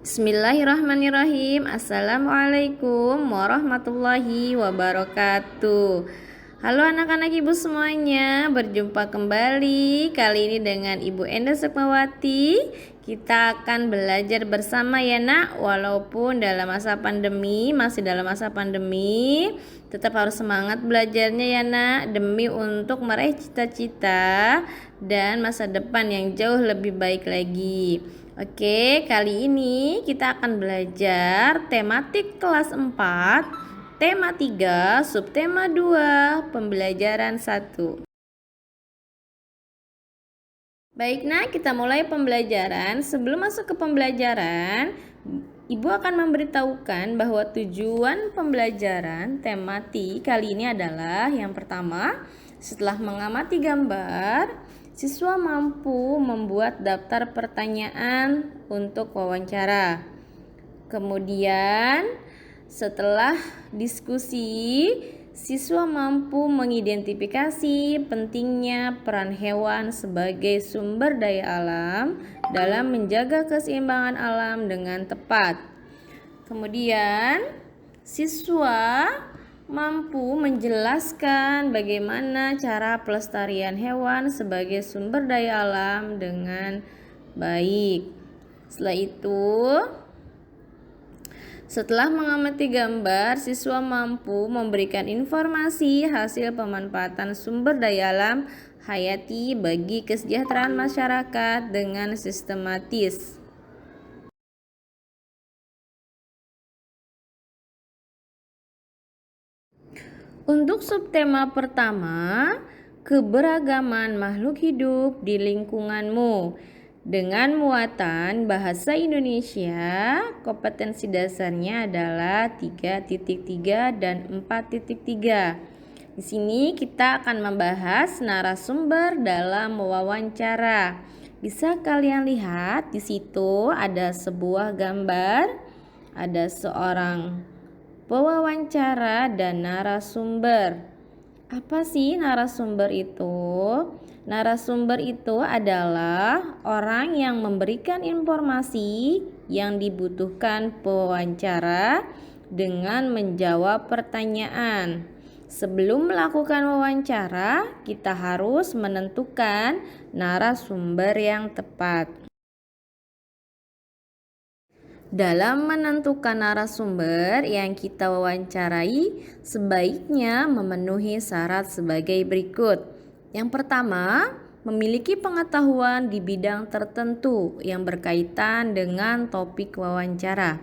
Bismillahirrahmanirrahim. Assalamualaikum warahmatullahi wabarakatuh. Halo anak-anak ibu semuanya, berjumpa kembali kali ini dengan Ibu Enda Sukmawati. Kita akan belajar bersama ya nak. Walaupun masih dalam masa pandemi, tetap harus semangat belajarnya ya nak, demi untuk meraih cita-cita dan masa depan yang jauh lebih baik lagi. Oke, kali ini kita akan belajar tematik kelas 4, tema 3, subtema 2, pembelajaran 1. Baik nak, kita mulai pembelajaran. Sebelum masuk ke pembelajaran, Ibu akan memberitahukan bahwa tujuan pembelajaran tematik kali ini adalah yang pertama, setelah mengamati gambar, siswa mampu membuat daftar pertanyaan untuk wawancara. Kemudian, setelah diskusi, siswa mampu mengidentifikasi pentingnya peran hewan sebagai sumber daya alam dalam menjaga keseimbangan alam dengan tepat. Kemudian, siswa mampu menjelaskan bagaimana cara pelestarian hewan sebagai sumber daya alam dengan baik. Setelah mengamati gambar, siswa mampu memberikan informasi hasil pemanfaatan sumber daya alam hayati bagi kesejahteraan masyarakat dengan sistematis. Untuk subtema pertama, keberagaman makhluk hidup di lingkunganmu, dengan muatan bahasa Indonesia. Kompetensi dasarnya adalah 3.3 dan 4.3. Di sini kita akan membahas narasumber dalam wawancara. Bisa kalian lihat di situ ada sebuah gambar, ada seorang pewawancara dan narasumber. Apa sih narasumber itu? Narasumber itu adalah orang yang memberikan informasi yang dibutuhkan pewawancara dengan menjawab pertanyaan. Sebelum melakukan wawancara, kita harus menentukan narasumber yang tepat. Dalam menentukan narasumber yang kita wawancarai, sebaiknya memenuhi syarat sebagai berikut. Yang pertama, memiliki pengetahuan di bidang tertentu yang berkaitan dengan topik wawancara.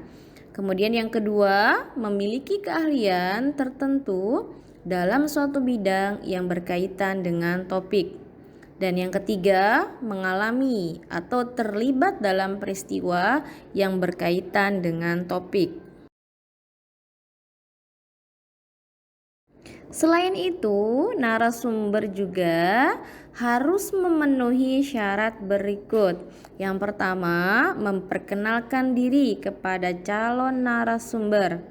Kemudian yang kedua, memiliki keahlian tertentu dalam suatu bidang yang berkaitan dengan topik. Dan yang ketiga, mengalami atau terlibat dalam peristiwa yang berkaitan dengan topik. Selain itu, narasumber juga harus memenuhi syarat berikut. Yang pertama, memperkenalkan diri kepada calon narasumber.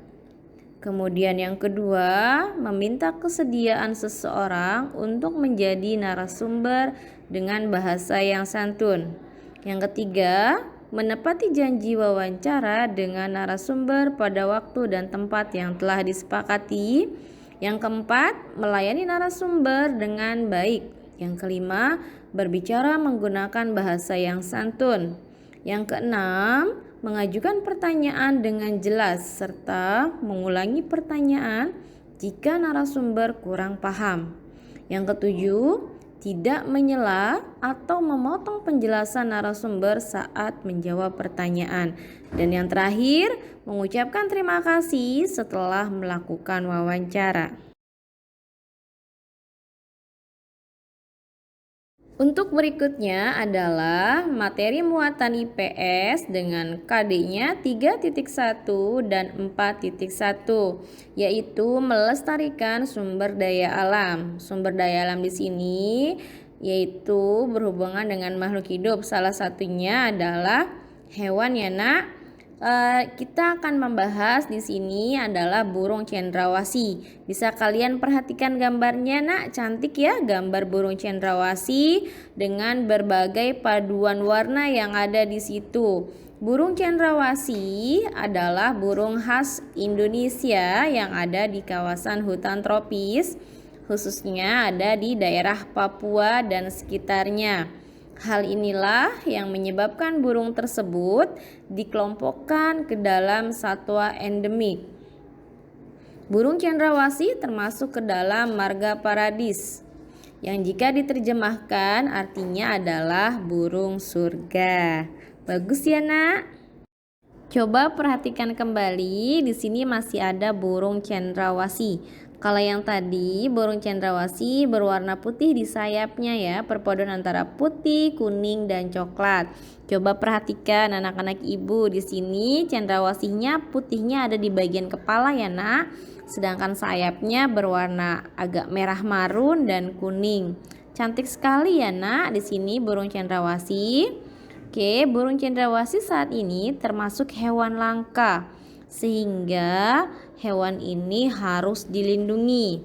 Kemudian yang kedua, meminta kesediaan seseorang untuk menjadi narasumber dengan bahasa yang santun. Yang ketiga, menepati janji wawancara dengan narasumber pada waktu dan tempat yang telah disepakati. Yang keempat, melayani narasumber dengan baik. Yang kelima, berbicara menggunakan bahasa yang santun. Yang keenam, mengajukan pertanyaan dengan jelas serta mengulangi pertanyaan jika narasumber kurang paham. Yang ketujuh, tidak menyela atau memotong penjelasan narasumber saat menjawab pertanyaan. Dan yang terakhir, mengucapkan terima kasih setelah melakukan wawancara. Untuk berikutnya adalah materi muatan IPS dengan KD-nya 3.1 dan 4.1, yaitu melestarikan sumber daya alam. Sumber daya alam di sini yaitu berhubungan dengan makhluk hidup. Salah satunya adalah hewan ya nak. Kita akan membahas di sini adalah burung cendrawasih. Bisa kalian perhatikan gambarnya nak, cantik ya gambar burung cendrawasih dengan berbagai paduan warna yang ada di situ. Burung cendrawasih adalah burung khas Indonesia yang ada di kawasan hutan tropis, khususnya ada di daerah Papua dan sekitarnya. Hal inilah yang menyebabkan burung tersebut dikelompokkan ke dalam satwa endemik. Burung cendrawasih termasuk ke dalam marga paradis, yang jika diterjemahkan artinya adalah burung surga. Bagus ya, Nak? Coba perhatikan kembali, di sini masih ada burung cendrawasih. Kalau yang tadi burung cendrawasih berwarna putih di sayapnya ya, perpaduan antara putih, kuning dan coklat. Coba perhatikan anak-anak ibu, di sini cendrawasihnya putihnya ada di bagian kepala ya, Nak. Sedangkan sayapnya berwarna agak merah marun dan kuning. Cantik sekali ya, Nak, di sini burung cendrawasih. Oke, burung cendrawasih saat ini termasuk hewan langka, sehingga hewan ini harus dilindungi.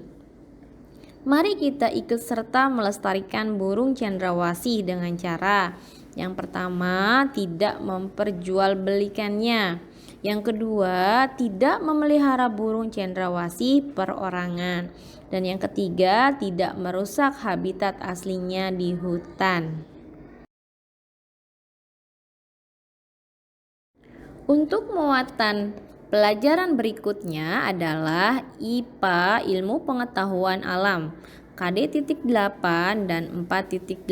Mari kita ikut serta melestarikan burung cendrawasih dengan cara yang pertama, tidak memperjualbelikannya. Yang kedua, tidak memelihara burung cendrawasih perorangan. Dan yang ketiga, tidak merusak habitat aslinya di hutan. Untuk muatan pelajaran berikutnya adalah IPA Ilmu Pengetahuan Alam KD.8 dan 4.8,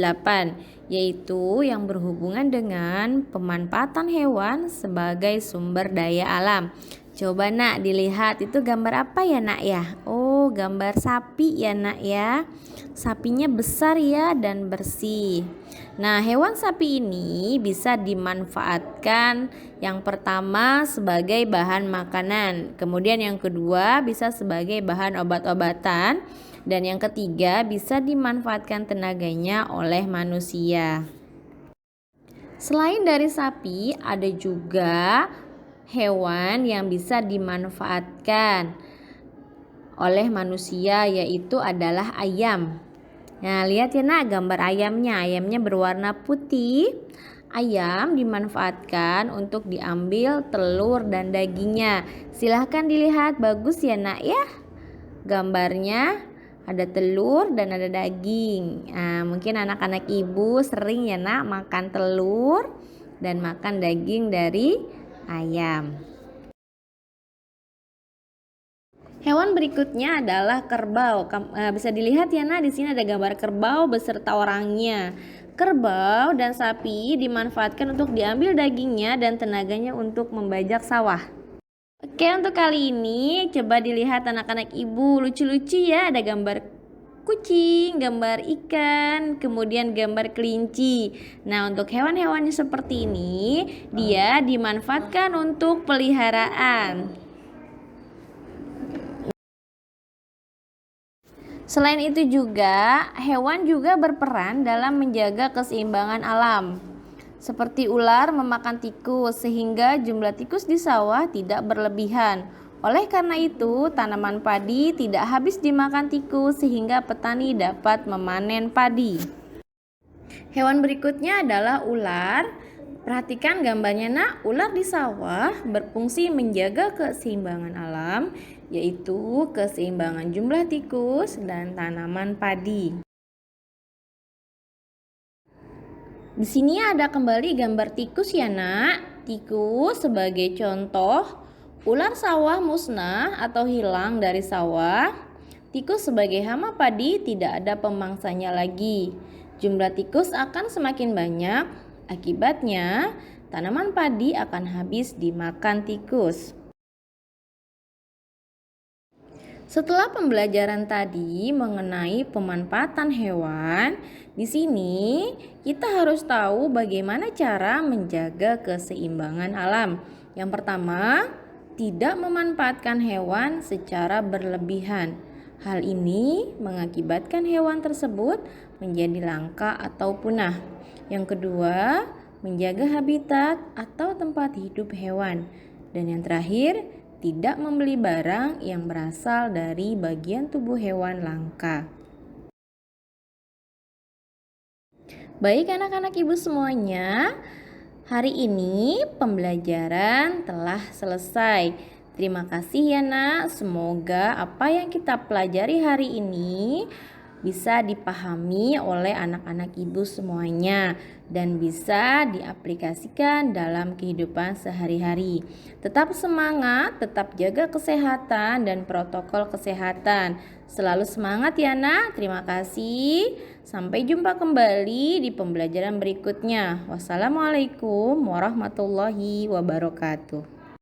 yaitu yang berhubungan dengan pemanfaatan hewan sebagai sumber daya alam. Coba Nak dilihat, itu gambar apa ya Nak ya? Oh, gambar sapi ya Nak ya. Sapinya besar ya dan bersih. Nah, hewan sapi ini bisa dimanfaatkan yang pertama sebagai bahan makanan, kemudian yang kedua bisa sebagai bahan obat-obatan, dan yang ketiga bisa dimanfaatkan tenaganya oleh manusia. Selain dari sapi, ada juga hewan yang bisa dimanfaatkan oleh manusia, yaitu adalah ayam. Nah, lihat ya Nak gambar ayamnya. Ayamnya berwarna putih. Ayam dimanfaatkan untuk diambil telur dan dagingnya. Silahkan dilihat, bagus ya Nak ya. Gambarnya ada telur dan ada daging. Nah, mungkin anak-anak ibu sering ya Nak makan telur dan makan daging dari ayam. Hewan berikutnya adalah kerbau. Bisa dilihat ya Nak, di sini ada gambar kerbau beserta orangnya. Kerbau dan sapi dimanfaatkan untuk diambil dagingnya dan tenaganya untuk membajak sawah. Oke, untuk kali ini coba dilihat anak-anak ibu, lucu-lucu ya. Ada gambar kucing, gambar ikan, kemudian gambar kelinci. Nah, untuk hewan-hewannya seperti ini, dia dimanfaatkan untuk peliharaan. Selain itu juga, hewan juga berperan dalam menjaga keseimbangan alam. Seperti ular memakan tikus sehingga jumlah tikus di sawah tidak berlebihan. Oleh karena itu, tanaman padi tidak habis dimakan tikus sehingga petani dapat memanen padi. Hewan berikutnya adalah ular. Perhatikan gambarnya Nak, ular di sawah berfungsi menjaga keseimbangan alam, yaitu keseimbangan jumlah tikus dan tanaman padi. Di sini ada kembali gambar tikus ya Nak. Tikus sebagai contoh, ular sawah musnah atau hilang dari sawah. Tikus sebagai hama padi tidak ada pemangsanya lagi. Jumlah tikus akan semakin banyak, akibatnya tanaman padi akan habis dimakan tikus. Setelah pembelajaran tadi mengenai pemanfaatan hewan, di sini kita harus tahu bagaimana cara menjaga keseimbangan alam. Yang pertama, tidak memanfaatkan hewan secara berlebihan. Hal ini mengakibatkan hewan tersebut menjadi langka atau punah. Yang kedua, menjaga habitat atau tempat hidup hewan. Dan yang terakhir, tidak membeli barang yang berasal dari bagian tubuh hewan langka. Baik anak-anak ibu semuanya, Hari ini pembelajaran telah selesai. Terima kasih ya nak, semoga apa yang kita pelajari hari ini bisa dipahami oleh anak-anak ibu semuanya dan bisa diaplikasikan dalam kehidupan sehari-hari. Tetap semangat, tetap jaga kesehatan dan protokol kesehatan. Selalu semangat ya nak, terima kasih. Sampai jumpa kembali di pembelajaran berikutnya. Wassalamualaikum warahmatullahi wabarakatuh.